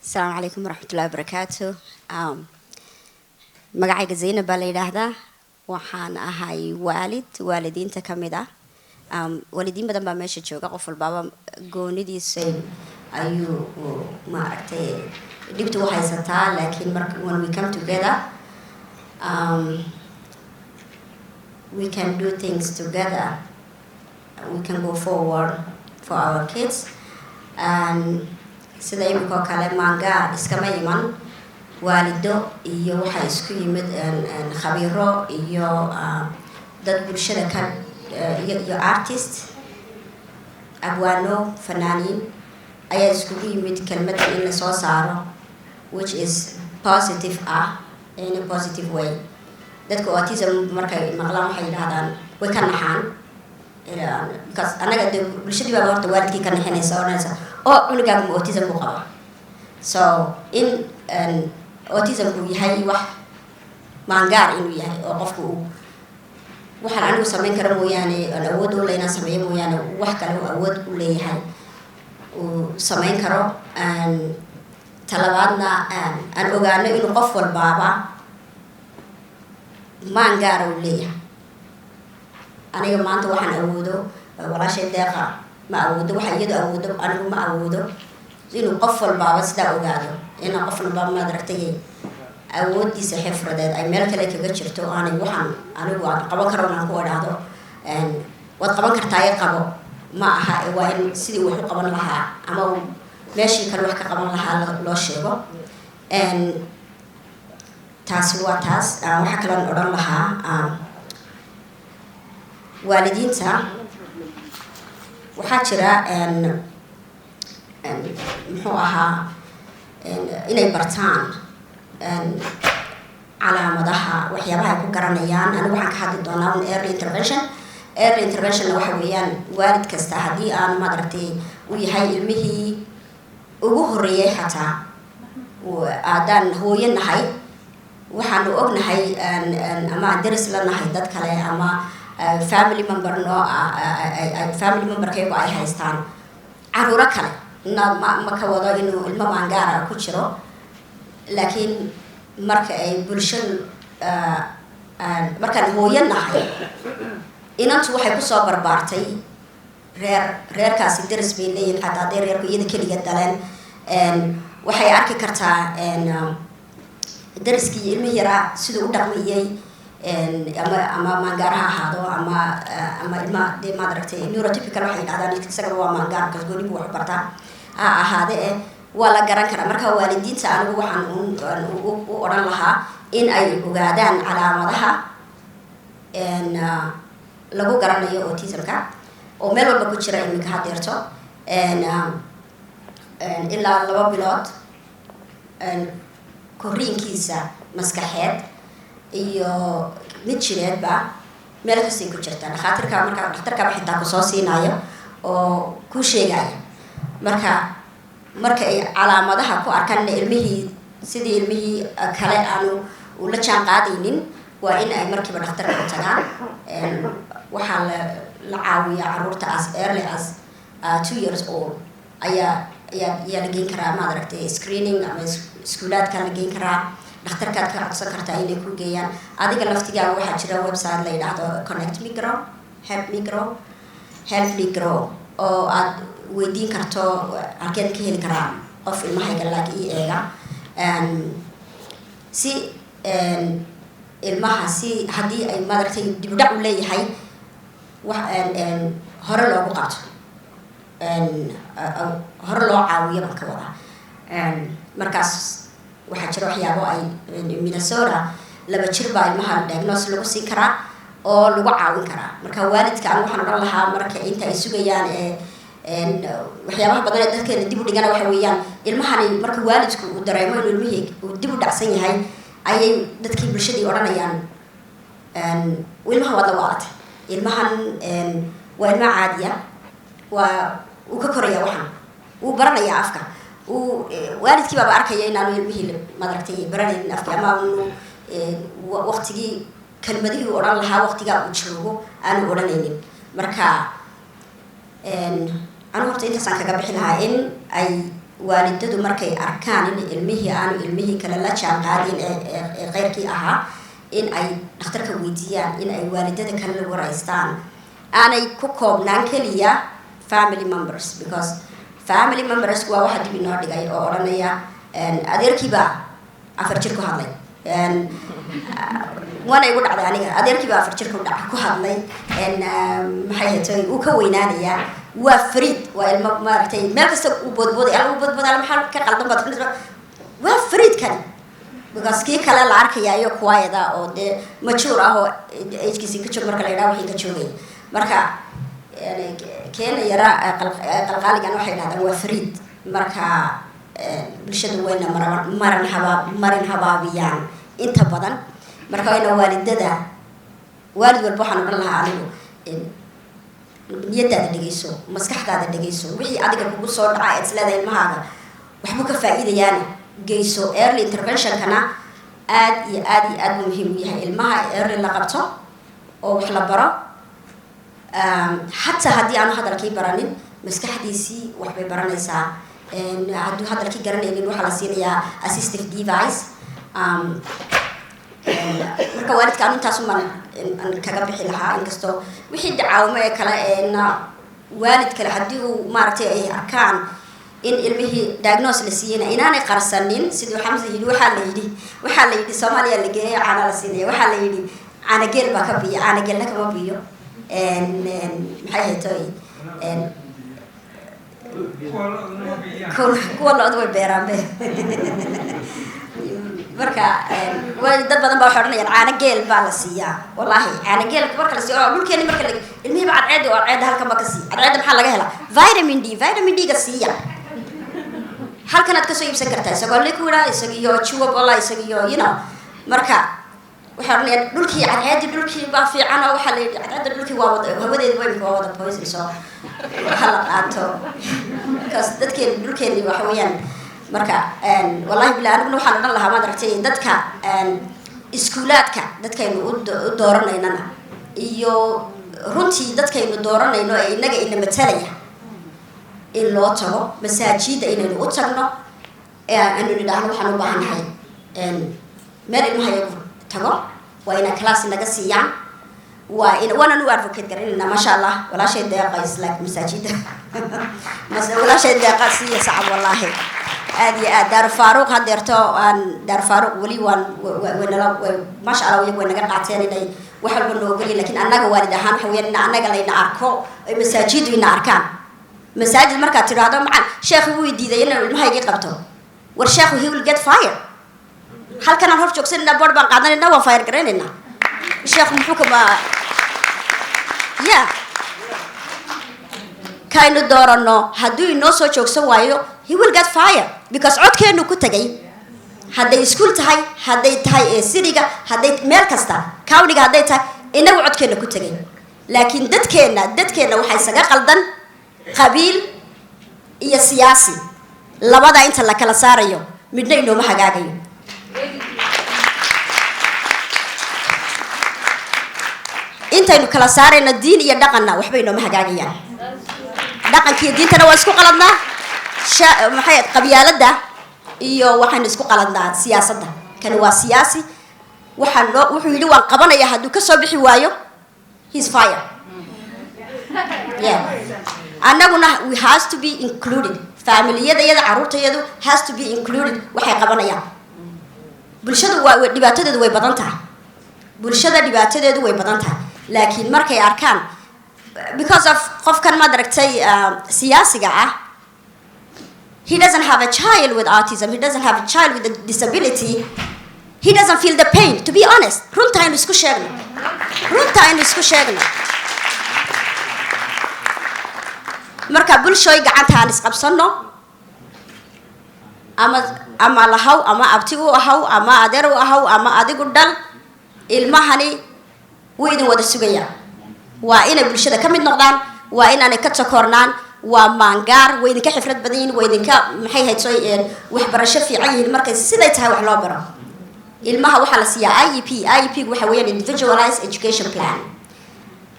السلام عليكم ورحمة الله وبركاته. magacayga Zainab baa la yiraahdaa. Waxaan ahay waalidiinta kamid ah. Waalidiin badan baa meesha jooga, qof walbaaba goonidiisa ayuu maaragtay dhibtu u haysataa, laakiin when we come together we can do things together. We can go forward for our kids. And sida imika kale Maangaar iskama iman waalido iyo waxa isku yimid khabiiro iyo dad bulshada ka iyo artist abwaano fanaaniin ayaa isku yimid kelmad in la soo saaro which is positive in a positive way. dadka autism markay maqlaan waxay yiraahdaan way ka naxaan because anaga bulshadii baa horta waalidkii ka naxinaysa oo cunugaaga autism uu qabo. So in autism uu yahay wax maangaar inuu yahay oo qofku waxaan anigu samayn karo mooyaane awood u leeyahay sameeyo mooyaane wax kale oo awood u leeyahay uu samayn karo. Talabaadna aan ogaano inuu qof walbaaba maangaar uu leeyahay. aniga maanta waxaan awoodo walaashay deeqa ma awoodo, waxa iyadu awoodo anigu ma awoodo. inuu qof walbaaba sidaa ogaado inuu qof walbaaba maaragtay awoodiisa xifradeed ay meel kale kaga jirto aanay waxaan anigu aan qaban karo aan ku wadaado waad qaban kartaa ay qabo ma aha waa in sidii wax u qaban lahaa ama meeshii kale wax ka qaban lahaa loo sheego. taasi waa taas. waxa kale aan odhan lahaa waalidiinta waxaa jira muxuu ahaa inay bartaan calaamadaha waxyaabaha ay ku garanayaan. anigu waxaan ka hadli doonaa early intervention waxa weeyaan waalid kasta haddii aan maaragtay uu yahay ilmihii ugu horeeyay xataa aadaan hooyo nahay waxaanu ognahay ama daris la nahay dad kale ama family member memberkaygu ay haystaan caruuro kale ma ka wado inuu ilmo maangaara ku jiro, laakiin marka ay bulshadu markaan hooyo nahay inantu waxay kusoo barbaartay reerkaasi daris bay leeyihin xataa hadday reerku iyada keliga daleen waxay arki kartaa dariskii iyo ilmihii yaraa siduu u dhaqmayay ama maangaar ha ahaado ama ilma dee maaragtay neurotypical waxay yidhahdaan isagana waa maangaar kas goonibu wax bartaa ha ahaade waa la garan karaa. marka waalidiinta anigu waxaan u odhan lahaa in ay ogaadaan calaamadaha lagu garanayo autismka oo meel walba ku jira iminka hadeerto ilaa 2 bilood koriinkiisa maskaxeed iyo mid jireedba meel kastay ku jirta. dhakhtarka xitaa kusoo siinayo oo ku sheegaya marka ay calaamadaha ku arkaan ilmihii sidii ilmihii kale aanu la jaan qaadaynin waa in ay markiiba dhakhtarka u tagaan. waxaa la caawiyaa caruurta as early as 2 years old ayaa la geyn karaa maaragtay screening ama iskuulaadka la geyn karaa. dhakhtarkaad ka codsan kartaa inay ku geeyaan. adiga laftigaaga waxaa jira website la yidhaahdo connect me grow help me grow oo aad weydiin karto halkeed ka heli karaa qof ilmahayga laag ii eega si ilmaha si haddii ay maaragtay dibdhac u leeyahay wax hore loogu qabto hore loo caawiyo baan ka wadaa. markaas waxaa jira waxyaabo ay Minnesota 2 jir baa ilmaha diagnose lagu siin karaa oo lagu caawin karaa. marka waalidka aan waxaan odhan lahaa marka inta ay sugayaan waxyaabaha badan ee dadkeena dib u dhigana waxa weeyaan ilmahani marka waalidku uu dareemo inuu ilmihii uu dib u dhacsan yahay ayay dadkii bulshadii odhanayaan ilmaha wada waalatay ilmahan waa ilma caadiya uu ka koraya waxan uu baranaya afka waalidkii baaba arkaya inaanu ilmihii maaragtay baranaynin afka ama waqtigii kelmadihii uu odhan lahaa waqtigaa uu joogo aanu odhanaynin. marka anu horta intaasaan kaga bixi lahaa in ay waalidadu markay arkaan in ilmihii aanu ilmihii kale la jaan qaadin ee qeyrkii ahaa in ay dhakhtarka weydiiyaan in ay waalidada kale la waraystaan aanay ku koobnaan keliya family members because family members waa waxa dib inoo dhigay oo odhanaya adeerkiibaa 4 jir ku hadlay waana igu dhacday aniga adeerkiibaa 4 jir ku hadlay maxay hatay uu ka weynaanayaa waa fariid waa ilmo maaragtay meel kasta uu boodbooday uu boodboodaa maxaa ka qaldan baad waa fariid kani because kii kale la arkaya iyo kuwaayada oo dee majuur ah oo age-kiisii ka joog marka la yidhaha wixii ka joogay marka keena yara qalqaaligan waxay dhahdaan waa fariid marka bulshada wayna marin habaabiyaan inta badan marka wayna waalidada waalid walba waxaan odhan lahaa anigu niyadaada dhegeyso maskaxdaada dhegeyso wixii adiga kugu soo dhaca isleedahay ilmahaaga waxbuu ka faa'iidayaan geyso early intervention-kana aad iyo aad buu muhiim u yahay ilmaha early la qabto oo wax la baro xataa haddii aanu hadalkii baranin maskaxdiisii waxbay baranaysaa hadduu hadalkii garanaynin waxaa la siinayaa assistive device marka waalidka anu intaas uman kaga bixi lahaa inkastoo wixii dacaawimo ee kale waalid kale haddii uu maaragtay ay arkaan in ilmihii diagnose la siiyeyna inaanay qarsanin sidii xamse yidhi waxaa la yidhi Soomaaliya la geeyay caana la siinaya waxaa la yidhi caana geel baa ka biyo caana geelna kama biyo maxay haytay kuwa lo-da way beeraan be marka dad badan baa waxay odhanayaan caana geel baa la siiyaa wallaahi caana geel marka la siiyo dhulkeeni marka ilmihiiba cadceeda oo cadceeda halkan ba ka sii cadceeda maxaa laga helaa vitamin D ga siiya halkan aad kasoo iibsan kartaa isagoo liquida isagiyo chewable isagiyo marka waxay odhanayaan dhulkii cadceedii dhulkii baa fiican oo waxaa la yidhi cadceeda dhulkii waa wada hawadeeda weynka waa wada poison so hala qaato because dadkeeni dhulkeeni waxa weeyaan marka wallahi bilaa aniguna waxaan odhan lahaa maad aragtay dadka iskuulaadka dadkaynu u dooranaynana iyo runtii dadkaynu dooranayno ee inaga ina matalaya in loo tago masaajida inaynu u tagno aanu nidhaahno waxaan u baahannahay meel ilmaha iyagu tago waa ina class naga siiyaan waanan u advocate garanayna maasha allah walaashay deeqa islaak masaajida walaashay deeqa siiya sacab wallaahi aad iyo aad daar faaruq hadeerto aan daar faaruq wali waan maasha allah iyagu way naga qaateen inay wax walba noo geli laakiin annaga waalid ahaan waxa weeyaan in annaga layna arko ay masaajidu ina arkaan masaajid markaad tidhaahdo macaan sheekhu wuu diiday inuu ilmahaygii qabto war sheekhu he will get fired halkan aan hor joogsanayna board baan qaadanayna waan fire garaynaynaa sheekhu muxuu kama kaynu doorano hadduu inoo soo joogsan waayo he will get fired because codkeenu ku tagay hadday iskuul tahay hadday tahay city-ga hadday meel kasta county-ga hadday tahay inagu codkeena ku tagay laakiin dadkeena waxay isaga qaldan qabiil iyo siyaasi labada inta la kala saarayo midna inooma hagaagayo intaynu kala saarayna diin iyo dhaqanna waxba inooma hagaagayaan dhaqankiiyo diintana waa isku qaladnaa maxay qabyaalada iyo waxaynu isku qaladnaa siyaasadda kani waa siyaasi wuxuu yidhi waan qabanaya hadduu ka soo bixi waayo he's fire annaguna we has to be included familiyada iyada caruurtayadu has to be included waxay qabanayaan bulshadu dhibaatadeedu way badan tahay bulshada dhibaatadeedu way badan tahay laakiin markay arkaan because of qofkan maad aragtay siyaasiga ah he doesn't have a child with autism he doesn't have a child with a disability he doesn't feel the pain to be honest runta aynu isku sheegno marka bulshooy gacanta aan isqabsano ama lahaw ama abti u ahaw ama adeer u ahaw ama adigu dhal ilmahani wuu idin wada sugayaan waa inay bulshada ka mid noqdaan waa inaanay ka takoornaan waa maangaar way idinka xifrad badan yihiin way idinka maxay hayso waxbarasho fiican yihiin markay siday tahay wax loo baro ilmaha waxaa la siiyaa IEP waxa weeyaan individualized education plan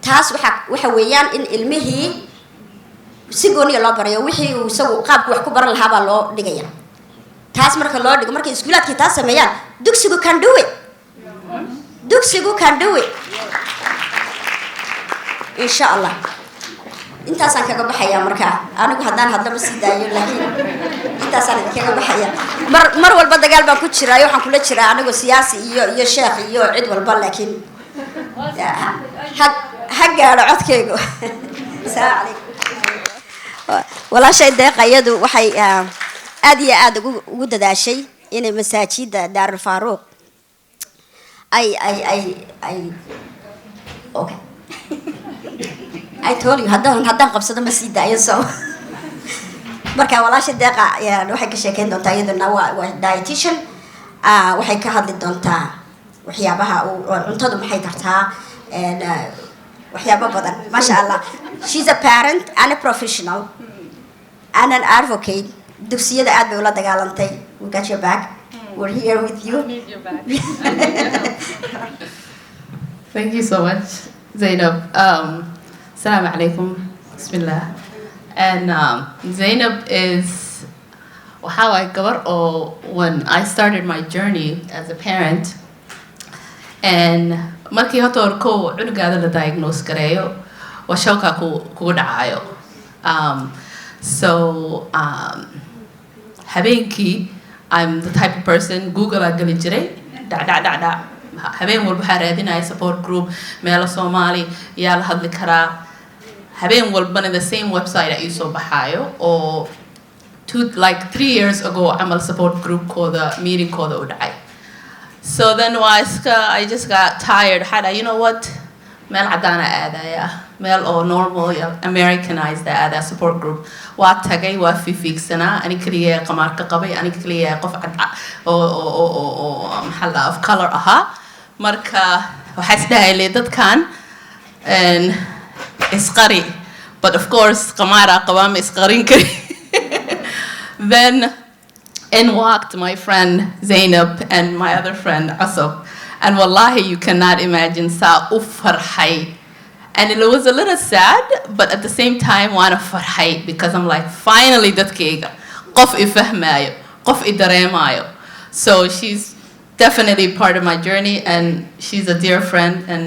taas waxa weeyaan in ilmihii si gooniya loo barayo wixii uu isagu qaabku wax ku baran lahaa baa loo dhigaya taas marka loo dhigo markay iskuulaadkii taas sameeyaan dugsigu can do it dugsigu can do it insha Allah intaasaan kaga baxayaa markaa anigu haddaan hadla ma sii daayo laakiin intaasaan kaga baxayaa mar walba dagaal baan ku jiraa waxaan kula jiraa anigu siyaasi iyo sheekh iyo cid walba laakiin ha gaadho codkaygu assalaamu calaykum walaashay deeqayadu waxay aad iyo aad ugu dadaashay inay masaajida Daarul Faaruq ay okay I told you haddaan qabsado ma sii daayo soo marka walaasha deeqa waxay ka sheekeyn doontaa iyaduna waa dietitian waxay ka hadli doontaa waxyaabaha cuntadu maxay tartaa waxyaabo badan masha Allah she's a parent and a professional and an advocate dugsiyada aad bay ula dagaalantay we got your back we're here with you need your back thank you so much Zainab Assalamu alaikum bismillah and Zainab is how I got when I started my journey as a parent and markii hata orko cunugaada la diagnose gareeyo waa shawka kugu dhacayo so habeenkii I'm the type of person Google I gali jiray da habeen walba waxaa raadinaya support group meelo Soomaali yaa la hadli karaa habeen walbana the same website ay soo baxayo oo 3 years ago amal support group kooda meeting kooda u dhacay so then I just got tired you know what meel cadaan aadaya meel oo normal Americanized aada support group waa tagay waa fiifiigsana ani kaliya qamaarka qabay ani kaliya qof cad oo maxalla of color aha marka waxa isdhaayay dadkan isqari but of course qamaara qabama isqarin kari then in walked my friend Zainab and my other friend Asaf and wallahi you cannot imagine sa ufarhay and it was a little sad but at the same time wanna farhay because I'm like finally dadkayga qof ifahmayo qof idareemayo so she's definitely part of my journey and she's a dear friend and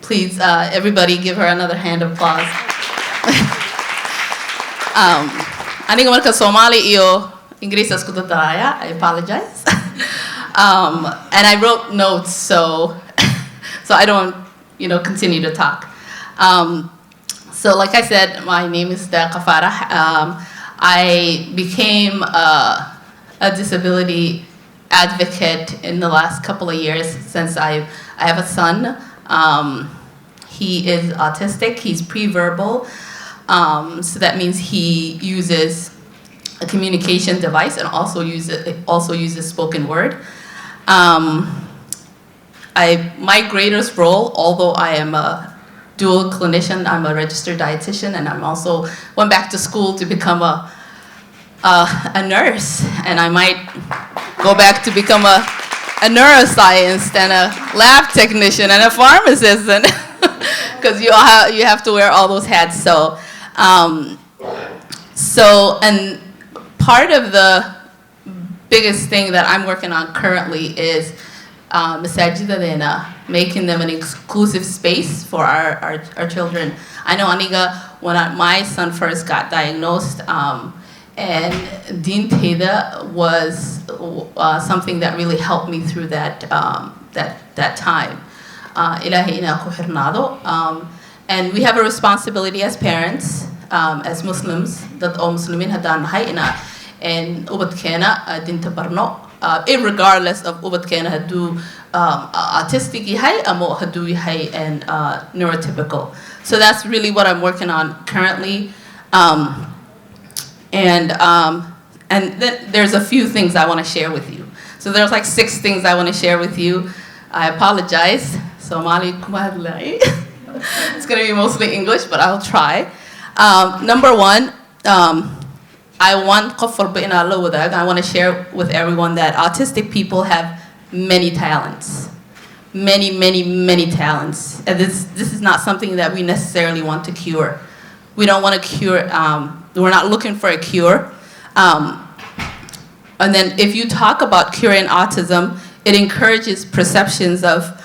please everybody give her another hand of applause aniga marka Somali iyo English isku dadaya I apologize and I wrote notes so I don't continue to talk so like I said my name is Deeqa Farah I became a disability advocate in the last couple of years since I have a son he is autistic he's pre-verbal so that means he uses a communication device and also uses spoken word. My greatest role, although I am a dual clinician, I'm a registered dietitian, and I'm also went back to school to become a nurse, and I might go back to become a neuroscience and a lab technician and a pharmacist, and because you have to wear all those hats. And part of the biggest thing that I'm working on currently is masajidadena, making them an exclusive space for our children. I know Aniga, when my son first got diagnosed, and Deenteda was something that really helped me through that time. Ilahi ina ku xirnaado. And we have a responsibility as parents, as Muslims, that all Muslimin haddaan nahay and ubadkeena dinta barno irregardless of ubadkeena hadduu autistic yahay ama hadduu yahay and neurotypical. So that's really what I'm working on currently. And then there's a few things I want to share with you. So there's like 6 things I want to share with you. I apologize. Somali kumadlai. It's going to be mostly English, but I'll try. Number 1, I want I want to share with everyone that autistic people have many talents. Many talents. And this is not something that we necessarily want to cure. We don't want to cure, we're not looking for a cure. And then if you talk about curing autism, it encourages perceptions of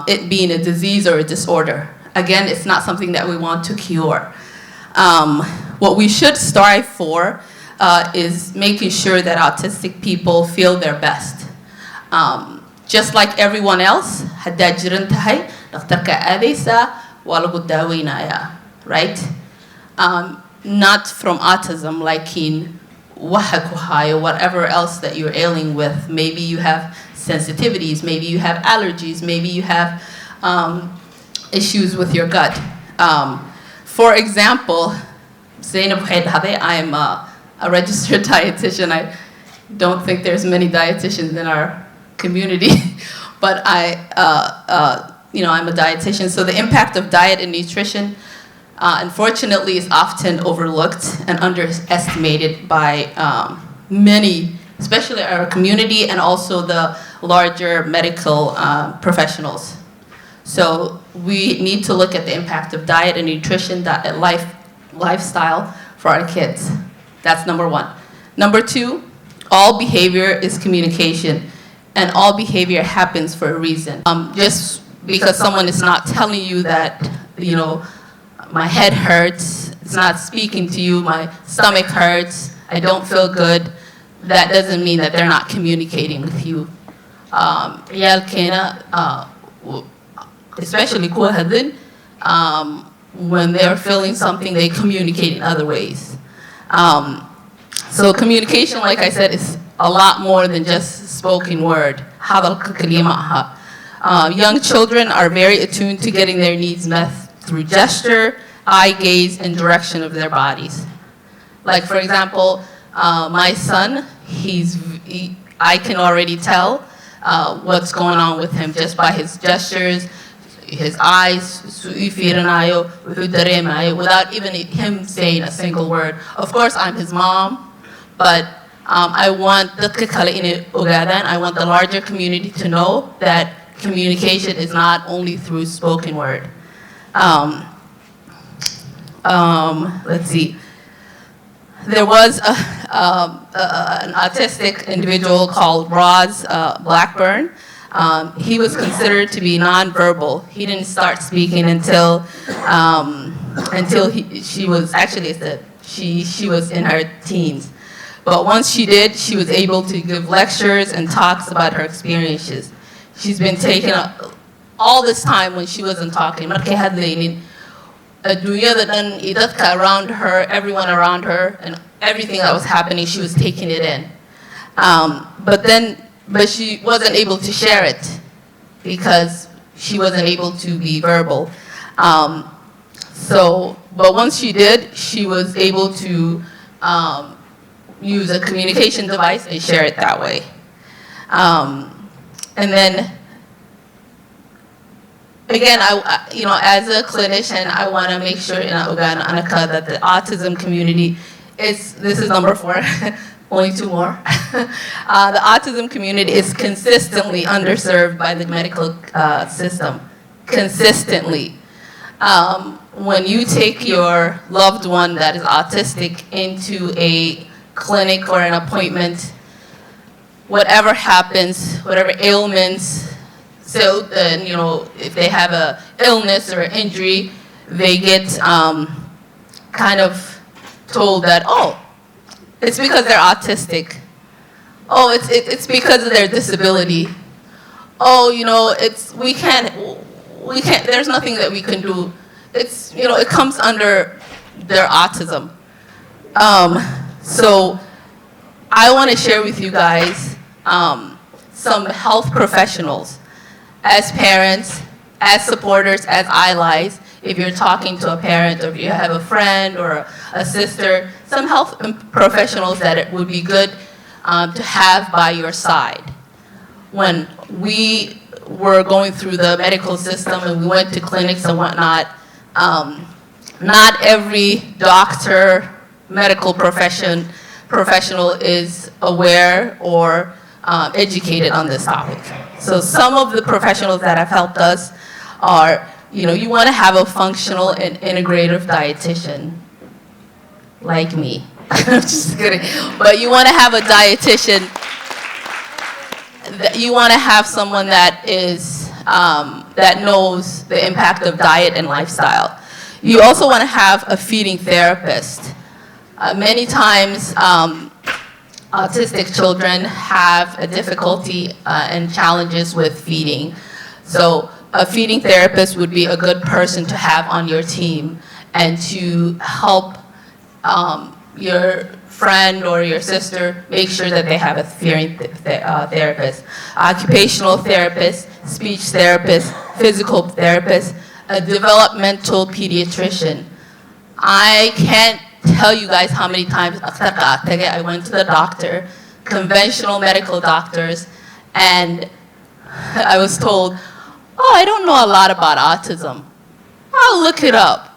it being a disease or a disorder. Again, it's not something that we want to cure. What we should strive for is making sure that autistic people feel their best. Just like everyone else, haddaad jiran tahay, dhakhtarka aadaysa, waa lagu daaweynaya, right? Not from autism, like in waxa ku hayo, whatever else that you're ailing with. Maybe you have sensitivities, maybe you have allergies, maybe you have issues with your gut. For example, Zainab Haidhade, I'm a registered dietitian. I don't think there's many dietitians in our community, but I'm a dietitian. So the impact of diet and nutrition, unfortunately, is often overlooked and underestimated by many, especially our community and also the larger medical professionals. So we need to look at the impact of diet and nutrition, lifestyle for our kids. That's number one. Number two, all behavior is communication, and all behavior happens for a reason. Just because someone is not telling you that, my head hurts, it's not speaking to you, my stomach hurts, I don't feel good, that doesn't mean that they're not communicating with you. Especially when they're feeling something, they communicate in other ways. So communication, like I said, is a lot more than just spoken word. Young children are very attuned to getting their needs met through gesture, eye gaze, and direction of their bodies. Like, for example, my son, I can already tell what's going on with him just by his gestures, his eyes, without even him saying a single word. Of course, I'm his mom, but I want the larger community to know that communication is not only through spoken word. Let's see. There was an autistic individual called Roz Blackburn. He was considered to be nonverbal. He didn't start speaking until she was in her teens. But once she did, she was able to give lectures and talks about her experiences. She's been taken all this time when she wasn't talking. Around her, everyone around her, and everything that was happening, she was taking it in. But she wasn't able to share it because she wasn't able to be verbal. But once she did, she was able to use a communication device and share it that way. And then, again, as a clinician, I want to make sure that the autism community this is number 4, only 2 more. The autism community is consistently underserved by the medical system, consistently. When you take your loved one that is autistic into a clinic or an appointment, whatever happens, whatever ailments, so if they have a illness or an injury, they get kind of told that, it's because they're autistic. It's because of their disability. We can't, there's nothing that we can do. It comes under their autism. So I want to share with you guys some health professionals, as parents, as supporters, as allies. If you're talking to a parent, or if you have a friend or a sister, some health professionals that it would be good to have by your side. When we were going through the medical system and we went to clinics and whatnot, not every doctor, medical professional is aware or educated on this topic. So some of the professionals that have helped us are you want to have a functional and integrative dietitian like me. I'm just kidding. But you want to have a dietitian, you want to have someone that is, that knows the impact of diet and lifestyle. You also want to have a feeding therapist. Many times, autistic children have a difficulty and challenges with feeding. So a feeding therapist would be a good person to have on your team and to help your friend or your sister make sure that they have a feeding therapist. Occupational therapist, speech therapist, physical therapist, a developmental pediatrician. I can't tell you guys how many times I went to the doctor, conventional medical doctors, and I was told, oh, I don't know a lot about autism. I'll look it up.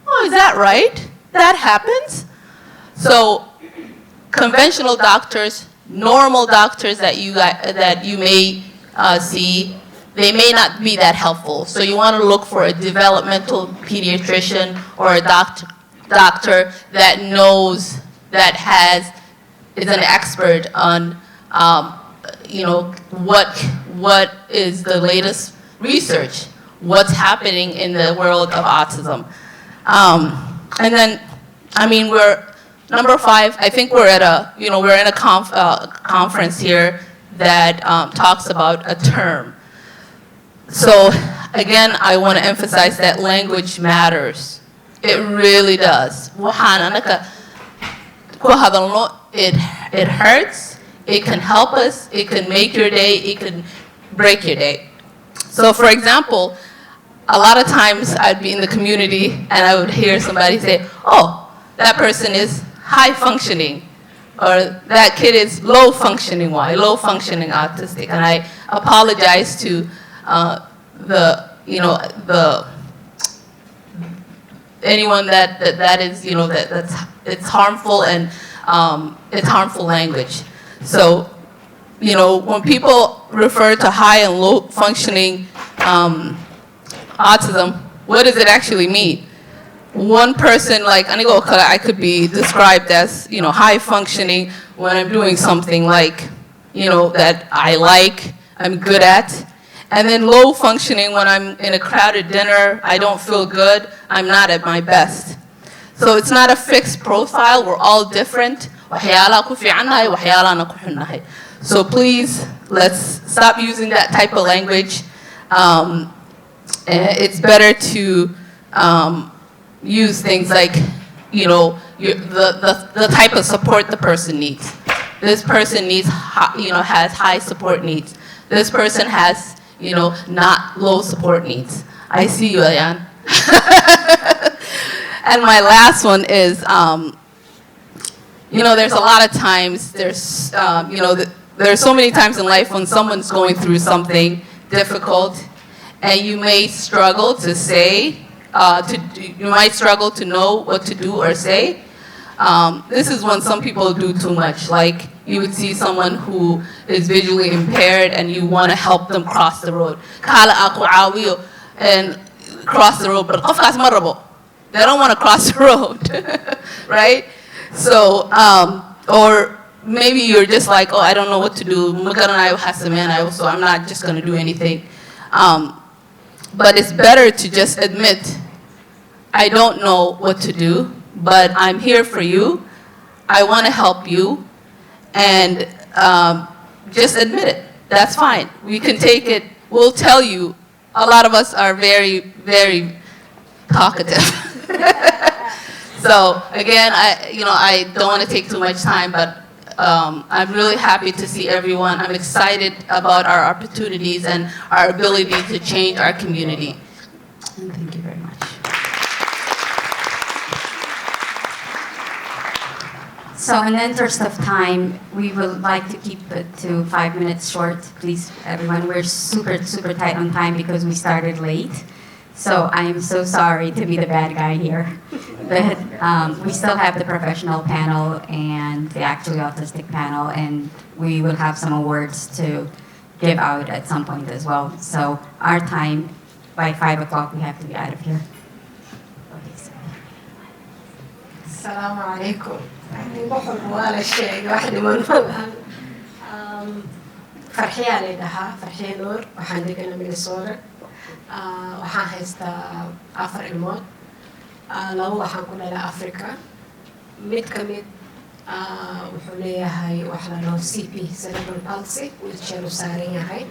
Oh, is that right? That happens? So conventional doctors, normal doctors that you may see, they may not be that helpful. So you want to look for a developmental pediatrician or a doctor that knows, that is an expert on, what is the latest research, what's happening in the world of autism. And then, we're number 5. I think we're at we're in a conference here that talks about a term. So again, I want to emphasize that language matters. It really does. It hurts. It can help us. It can make your day. It can break your day. So for example, a lot of times I'd be in the community and I would hear somebody say, oh, that person is high functioning, or that kid is low functioning. Why? Low functioning autistic. And I apologize to anyone that is, it's harmful, and it's harmful language. So, when people refer to high and low functioning autism, what does it actually mean? One person, like I could be described as, high functioning when I'm doing something like, that I like, I'm good at. And then low functioning when I'm in a crowded dinner, I don't feel good, I'm not at my best. So it's not a fixed profile, we're all different. So please, let's stop using that type of language. It's better to use things like, the type of support the person needs. This person needs, has high support needs. This person has, not low support needs. I see you, Ayan. And my last one is, there's a lot of times, there's so many times in life when someone's going through something difficult, and you may struggle to say, you might struggle to know what to do or say. This is when some people do too much. Like, you would see someone who is visually impaired and you want to help them cross the road. And cross the road, but they don't want to cross the road, right? So, or maybe you're just like, oh, I don't know what to do, so I'm not just going to do anything. But it's better to just admit, I don't know what to do, but I'm here for you. I want to help you. And just admit it. That's fine. We can take it. We'll tell you. A lot of us are very, very talkative. So again, I don't want to take too much time, but I'm really happy to see everyone. I'm excited about our opportunities and our ability to change our community. And thank you very much. So in the interest of time, we would like to keep it to 5 minutes short, please, everyone. We're super, super tight on time because we started late. So I am so sorry to be the bad guy here. But we still have the professional panel and the actually autistic panel, and we will have some awards to give out at some point as well. So our time by 5 o'clock we have to be out of here. السلام عليكم. يعني بحب ولا شيء واحد من فرحية لدها فرحية نور وحندقنا من الصورة وحان هيستا أفر الموت لو وحان كنا لأفريقيا ميت كميت وحولية هاي وحنا له CP cerebral palsy wheelchair سارية هاي.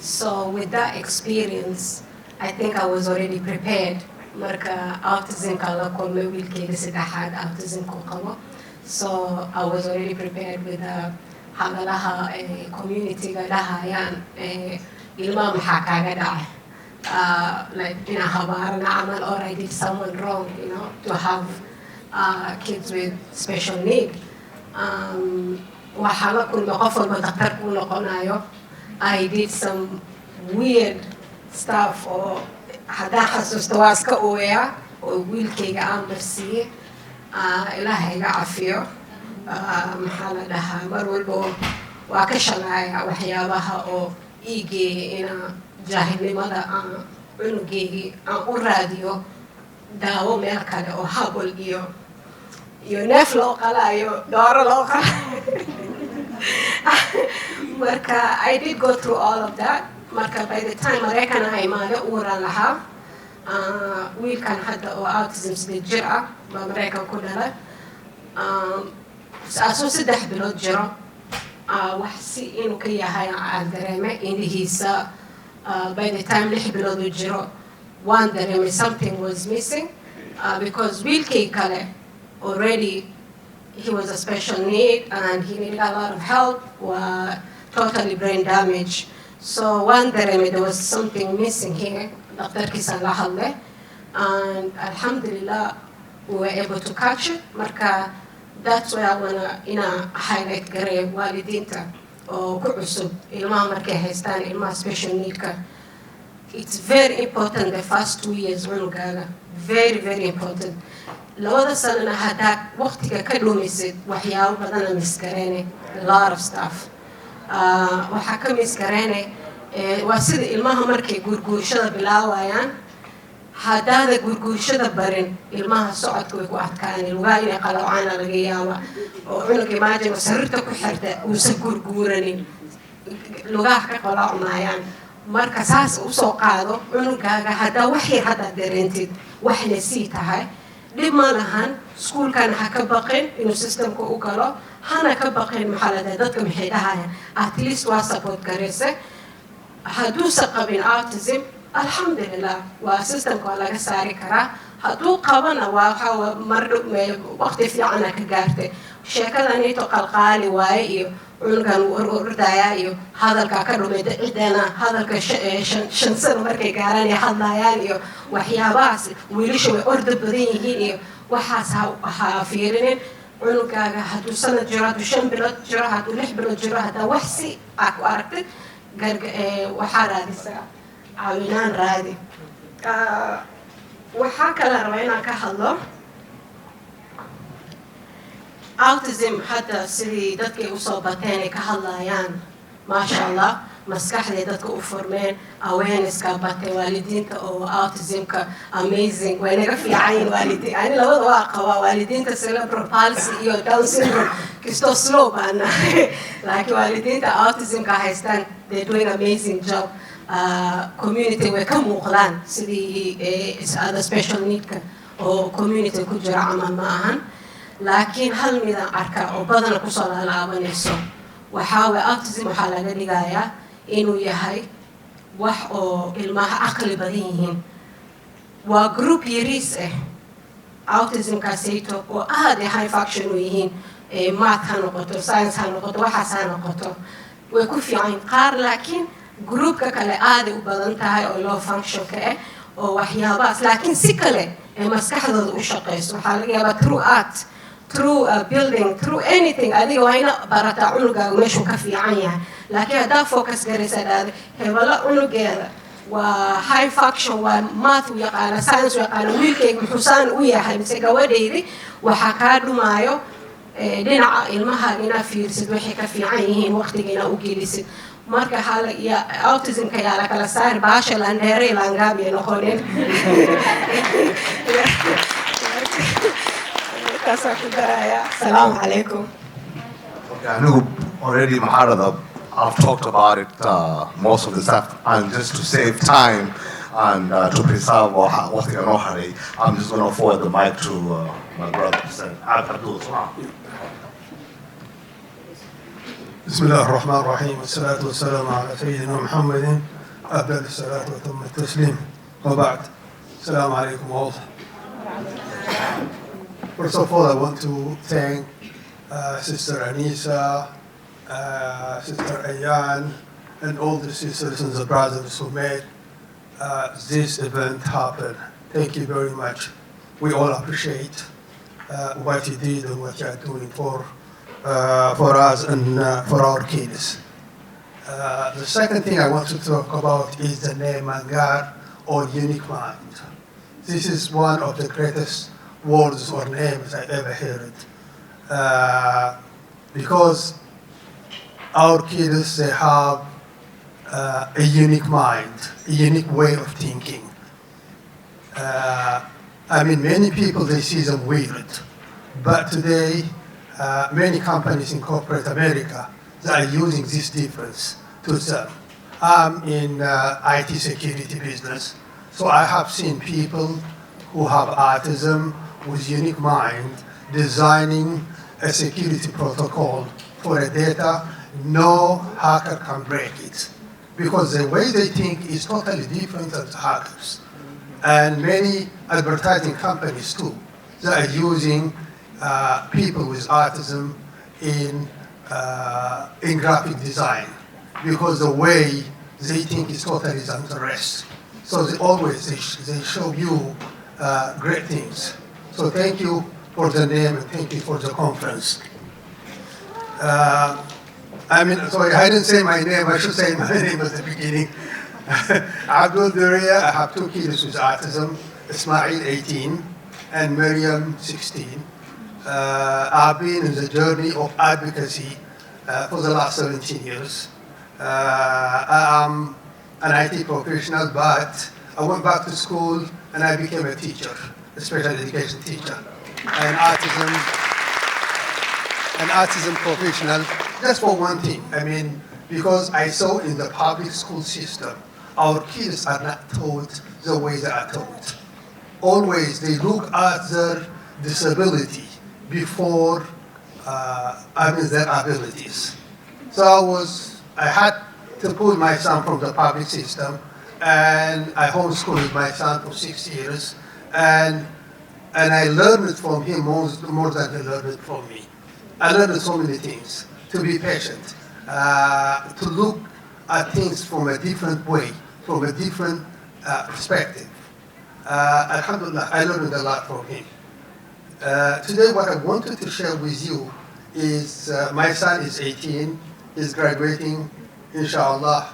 So with that experience I think I was already prepared. Marka autism kala kulme wiilkeyga saddexaad autism ku qabo. So I was already prepared with hadalaha community-ga dhahayaan ilmaha maxaa kaaga dhacay like inaan habaarana camal or I did someone wrong, you know, to have kids with special need. Waxaa la kulme qof walba dhaqtar ku noqonayo. I did some weird stuff or haddaan xasuusto waa iska ooyaa oo wiilkayga aan marsiiye ilaahay iga cafiyo. Maxaa la dhahaa mar walba waa ka shalaaya waxyaabaha oo ii geeya inaa jaahilnimada aan cunugeygii aan u raadiyo daawo meel kale oo habol iyo neef loo qalaayo dooro loo qalaayo. Marka I did go through all of that. Marka by the time Maraykan aan imaado uuraan lahaa wiilkan hadda oo autism 8 jir ah baa Maraykan ku dhalay. Asoo 3 bilood jiro wax si inuu ka yahay aan dareemay indhihiisa. By the time 6 bilood uu jiro waan dareemay something was missing because wiilkay kale already he was a special need and he needed a lot of help. Totally brain damage. So one day there was something missing here. Dr. Kisan Lahale, and Alhamdulillah we were able to catch it. Marka that's why I wanna highlight gare walidinta oo ku cusub ilmaha markay haystaan ilmaha special need-ka. It's very important the first 2 years cunugaaga. Very very important. Labada sanana haddaad waqtiga ka dhumisid waxyaabo badan misgareene. A lot of stuff. Waxaa ka misgareene waa sida ilmaha markay gurguurshada bilaawayaan haddaada gurguurshada barin ilmaha socodka way ku adkaaneen lugaa inay qaloocaana laga yaaba oo cunug imaajina sariirta ku xirta uusan gurguuranin lugaha ka qaloocmayaan. Marka saas usoo qaado cunugaaga haddaa waxay haddaad dareentid waxna sii tahay dhib ma lahan. Iskuulkan ha ka baqin inuu systemka u galo hana ka baqin maxaa la dhahay dadka maxay dhahayaan at least waa support garayse. Hadduusan qabin autism alxamdulillah waa systemka waa laga saari karaa. Hadduu qabana waa mar waqti fiicana ka gaartay. Sheekadaniito qalqaali waaye iyo cunugan ordaya iyo hadalka ka dhumay cidana hadalka 5 sano markay gaaraan ay hadlayaan iyo waxyaabahaas wiilasha way orda badan yihiin iyo waxaas ha fiirinin. Cunugaaga hadduu sanad jiro hadduu 5 bilood jiro hadduu 6 bilood jiro haddaa wax si aad ku aragtid waxaa raadisaa caawinaan raadi. Waxaa kala rabaa inaan ka hadlo autism hadda sidii dadkay usoo bateen ay ka hadlayaan maasha allah maskaxday dadka u furmeen awareness-ka batay waalidiinta oo autism-ka amazing way naga fiican yihiin waalidiin ani labada waa qabaa waalidiinta cerebral palsy iyo down syndrome kastoo slow baana laakiin waalidiinta autism-ka haystaan they're doing amazing job. Community way ka muuqdaan sidii other special need-ka oo community ku jira camal ma ahan. Laakiin hal midaan arka oo badan kusoo laalaabanayso waxaa way autism waxaa laga dhigayaa inuu yahay wax oo ilmaha aqli badan yihiin. Waa group yariis autism-kaasayto oo aad high function u yihiin. Math ha noqoto science ha noqoto waxaas ha noqoto way ku fiican qaar laakiin groupka kale aad u badan tahay oo low function-ka oo waxyaabahaas laakiin si kale maskaxdooda u shaqeyso. Waxaa laga yaabaa through art through building through anything adiga waa ina barataa cunugaaga meeshuu ka fiican yahay. Laakiin haddaa focus garaysa dhaada hebelo cunugeeda waa high function waa math u yaqaana science u yaqaana wiilkayga muxuusaan u yahay mise gabadhaydi waxaa kaa dhumaayo dhinaca ilmaha inaad fiirisid waxay ka fiican yihiin waqtiga inaad u gelisid marka hala iyo autismka yaa la kala saari baasha landheere langaab iyo noqoneen markaasaan ku darayaa asalaamu calaykum. Okay, I know already Maharada, I've talked about it most of the stuff, and just to save time and to preserve what they are hurry, I'm just going to forward the mic to my brother, Abdul Salam. بسم الله الرحمن الرحيم والصلاة والسلام على سيدنا محمد أفضل الصلاة وتم التسليم وبعد السلام عليكم all. First of all, I want to thank Sister Anisa, Sister Ayan, and all the sisters and the brothers who made this event happen. Thank you very much. We all appreciate what you did and what you are doing for us and for our kids. The second thing I want to talk about is the name Maangaar, or unique mind. This is one of the greatest words or names I ever heard. Because our kids, they have a unique mind, a unique way of thinking. I mean, many people, they see them weird, but today, many companies in corporate America, they are using this difference to sell. I'm in IT security business, so I have seen people who have autism with unique mind designing a security protocol for a data no hacker can break it, because the way they think is totally different than the hackers. And many advertising companies too, they are using people with autism in graphic design, because the way they think is totally than the rest. So they show you great things. So thank you for the name and thank you for the conference. Sorry, I didn't say my name. I should say my name at the beginning. Abdul Duria, I have two kids with autism, Ismail, 18, and Miriam, 16. I've been in the journey of advocacy for the last 17 years. I am an IT professional, but I went back to school and I became a teacher, a special education teacher, an autism professional, just for one thing. I mean, because I saw in the public school system, our kids are not taught the way they are taught. Always they look at their disability before their abilities. So I had to pull my son from the public system, and I homeschooled my son for 6 years, and I learned from him more than he learned from me. I learned so many things: to be patient, to look at things from a different way, from a different perspective. Alhamdulillah, I learned a lot from him. Today, what I wanted to share with you is my son is 18, he's graduating, inshallah,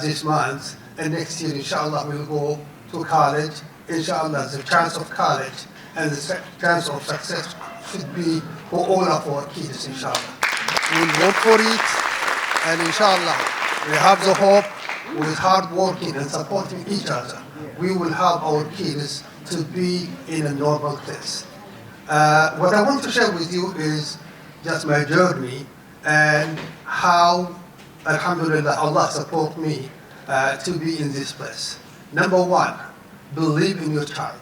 this month, and next year, inshallah, we'll go to college. Inshallah, the chance of college and the chance of success should be for all of our kids, inshallah. We'll work for it, and inshallah, we have the hope, with hard working and supporting each other, we will have our kids to be in a normal place. What I want to share with you is just my journey and how, alhamdulillah, Allah support me to be in this place. Number one, believe in your child.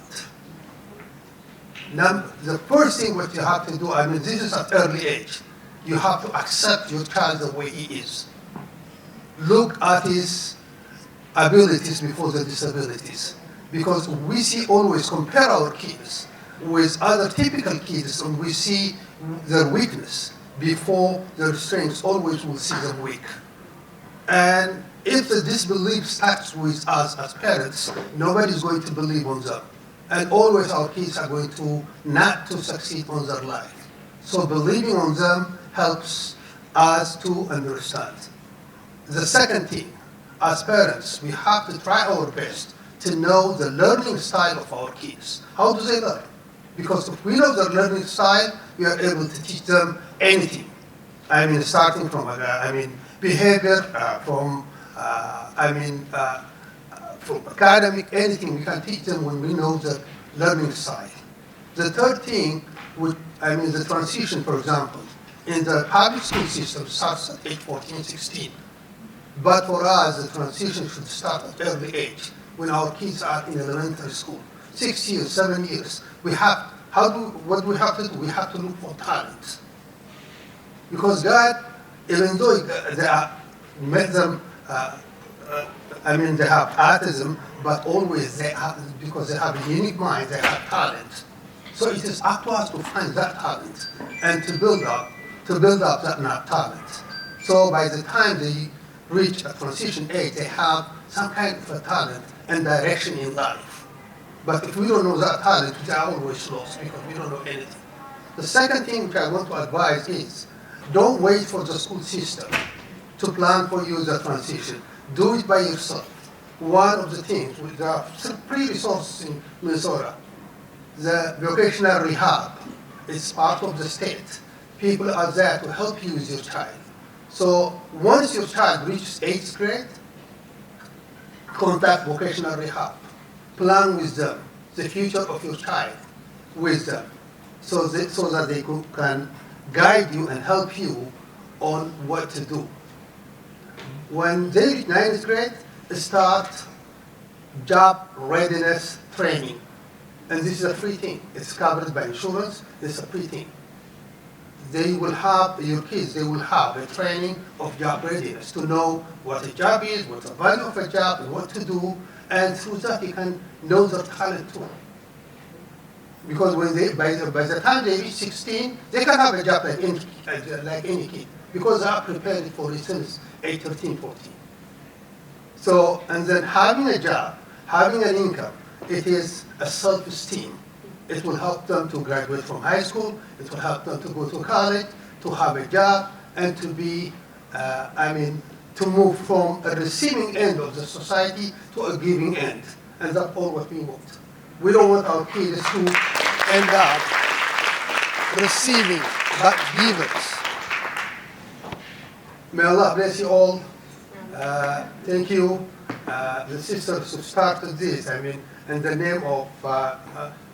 The first thing what you have to do, this is at early age. You have to accept your child the way he is. Look at his abilities before the disabilities. Because we always compare our kids with other typical kids, and we see their weakness before their strengths. Always will see them weak. And if the disbelief starts with us as parents, nobody's going to believe on them. And always our kids are going to not to succeed on their life. So believing on them helps us to understand. The second thing, as parents, we have to try our best to know the learning style of our kids. How do they learn? Because if we know their learning style, we are able to teach them anything. I mean, starting from, behavior, from academic, anything we can teach them when we know the learning style. The third thing, the transition, for example, in the public school system starts at age 14, 16. But for us, the transition should start at early age, when our kids are in elementary school. 6 years, 7 years. What do we have to do? We have to look for talent. Because God, even though they have autism, but always because they have a unique mind, they have talent. So it is up to us to find that talent and to build up that talent. So by the time they reach a transition age, they have some kind of a talent and direction in life. But if we don't know that talent, we are always lost because we don't know anything. The second thing which I want to advise is, don't wait for the school system to plan for you the transition. Do it by yourself. One of the things, there are free resources in Minnesota. The vocational rehab is part of the state. People are there to help you with your child. So once your child reaches 8th grade, contact vocational rehab. Plan with them the future of your child with them, so that they can guide you and help you on what to do. When they reach 9th grade, start job readiness training. And this is a free thing. It's covered by insurance. It's a free thing. Your kids will have a training of job readiness to know what a job is, what the value of a job, and what to do. And through that, you can know their talent too. Because by the time they reach 16, they can have a job like any kid, because they are prepared for it since 8, 13, 14. So, and then having a job, having an income, it is a self-esteem. It will help them to graduate from high school. It will help them to go to college, to have a job, and to be, to move from a receiving end of the society to a giving end. And that's all what we want. We don't want our kids to end up receiving, but givers. May Allah bless you all. Thank you. The sisters who started this, and the name of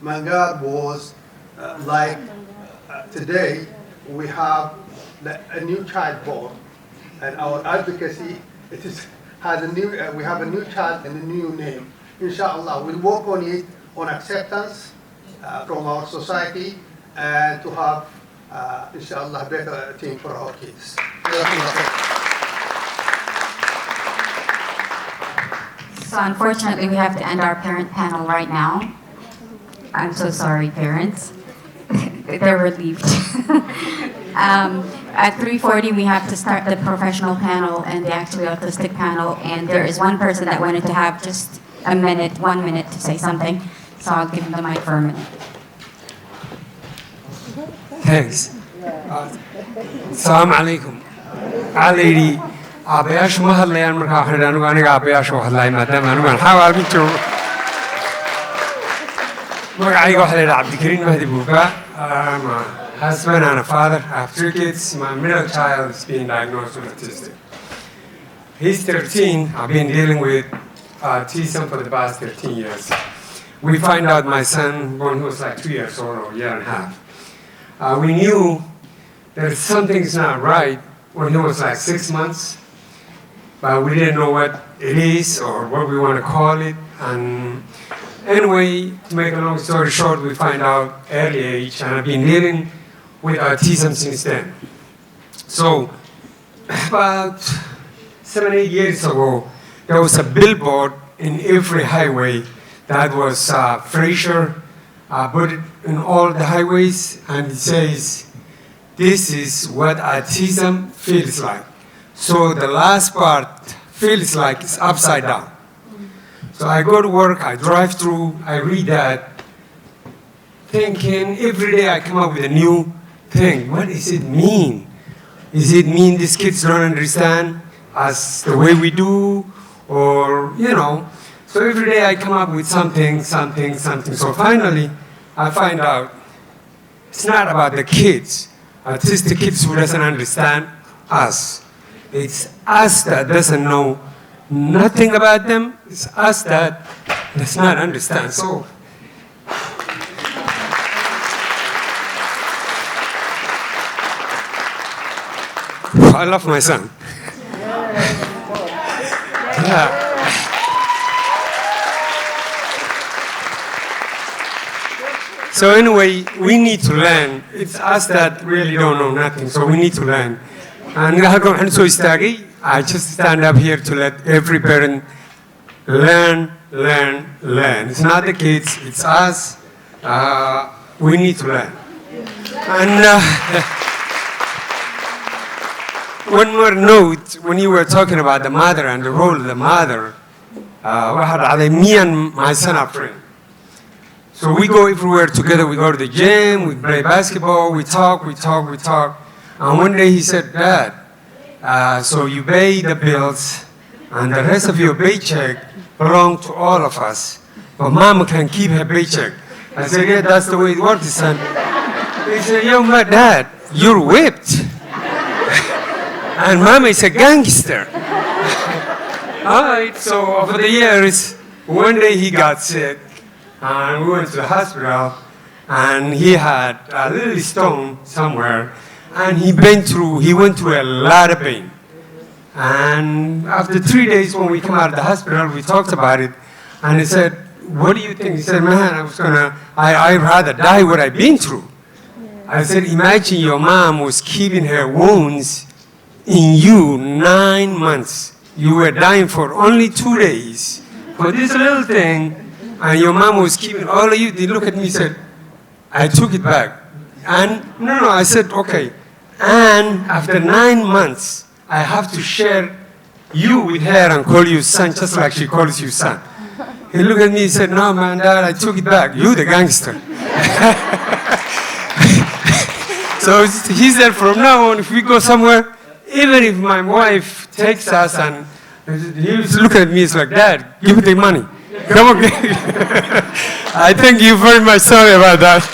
Maangaar was today we have a new child born, and our advocacy we have a new child and a new name. Inshallah, we'll work on it, on acceptance from our society, and to have inshallah better thing for our kids. So unfortunately, we have to end our parent panel right now. I'm so sorry, parents. They're relieved. At 3:40, we have to start the professional panel and the actually autistic panel. And there is one person that wanted to have just 1 minute to say something. So I'll give him the mic for a minute. Thanks. Assalamu alaikum. Lady, Abayash Mahalan Makahan, Abayash Halai, Madam, and how are you too? I got Abdikarin Mahdibuka. I'm a husband and a father. I have 3 kids. My middle child is being diagnosed with autistic. He's 13. I've been dealing with autism for the past 13 years. We find out my son, when he was like 2 years old or a year and a half. We knew that something's not right when he was like 6 months, but we didn't know what it is or what we want to call it. And anyway, to make a long story short, we find out early age, and I've been dealing with autism since then. So about 7, 8 years ago, there was a billboard in every highway that was Fraser put it in all the highways, and it says, "This is what autism feels like." So the last part, feels like, it's upside down. So I go to work, I drive through, I read that, thinking every day I come up with a new thing. What does it mean? Does it mean these kids don't understand us the way we do? Or, So every day I come up with something. So finally, I find out it's not about the kids. At least the kids who doesn't understand us. It's us that doesn't know nothing about them. It's us that does not understand. So I love my son. Yeah. So anyway, we need to learn. It's us that really don't know nothing, so we need to learn. And I just stand up here to let every parent learn. It's not the kids, it's us. We need to learn. And one more note, when you were talking about the mother and the role of the mother, me and my son are friends. So we go everywhere together. We go to the gym, we play basketball, we talk. And one day he said, Dad, so you pay the bills and the rest of your paycheck belong to all of us, but Mama can keep her paycheck. I said, yeah, that's the way it works, son. He said, yo, my dad, you're whipped. And Mama is a gangster. All right, so over the years, one day he got sick, and we went to the hospital, and he had a little stone somewhere, and he went through a lot of pain. And after 3 days, when we came out of the hospital, we talked about it, and he said, what do you think? He said, man, I'd rather die what I've been through. I said, imagine your mom was keeping her wounds in you 9 months. You were dying for only 2 days for this little thing, and your mom was keeping all of you. They looked at me and said, I took it back. And no, I said, okay. And after 9 months, I have to share you with her and call you son, just like she calls you son. He looked at me and said, no, man, Dad, I took it back. You the gangster. So he said, from now on, if we go somewhere, even if my wife takes us, and he was looking at me, it's like, Dad, give me the money. Come on. I thank you very much. Sorry about that.